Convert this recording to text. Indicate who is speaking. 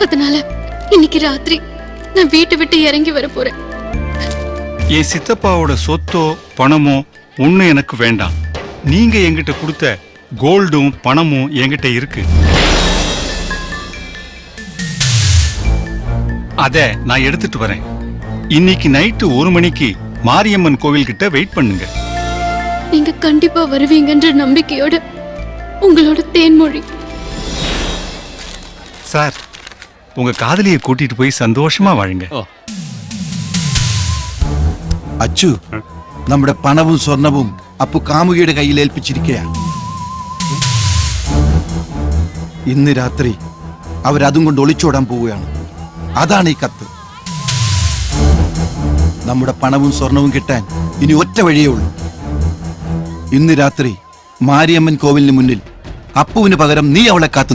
Speaker 1: அதனால இன்னைக்கு ராத்திரி நான் வீட்டை விட்டு இறங்கி வர போறேன்.
Speaker 2: என் சித்தப்பாவோட சொத்தோ பணமோ ஒண்ணு எனக்கு வேண்டாம். நீங்க என்கிட்ட கொடுத்த கோல்டும் பணமும் என்கிட்ட இருக்கு. அத நான் எடுத்துட்டு வரேன். இன்னைக்கு நைட்டு 1 மணிக்கு மாரியம்மன் கோவில் கிட்ட வெயிட் பண்ணுங்க.
Speaker 1: நீங்க கண்டிப்பா வருவீங்கன்ற நம்பிக்கையோட உங்களோட தேன்மொழி.
Speaker 2: சார், உங்க காதலியை கூட்டிட்டு போய் சந்தோஷமா வாழுங்க.
Speaker 3: അച്ചു നമ്മുടെ പണവും സ്വർണവും അപ്പു കാമുകിയുടെ കയ്യിൽ ഏൽപ്പിച്ചിരിക്കുകയാണ്. ഇന്ന് രാത്രി അവരതും കൊണ്ട് ഒളിച്ചോടാൻ പോവുകയാണ്. അതാണ് ഈ കത്ത്. നമ്മുടെ പണവും സ്വർണവും കിട്ടാൻ ഇനി ഒറ്റ വഴിയേ ഉള്ളൂ. ഇന്ന് രാത്രി മാരിയമ്മൻ കോവിലിന് മുന്നിൽ അപ്പുവിന് പകരം നീ അവളെ കാത്തു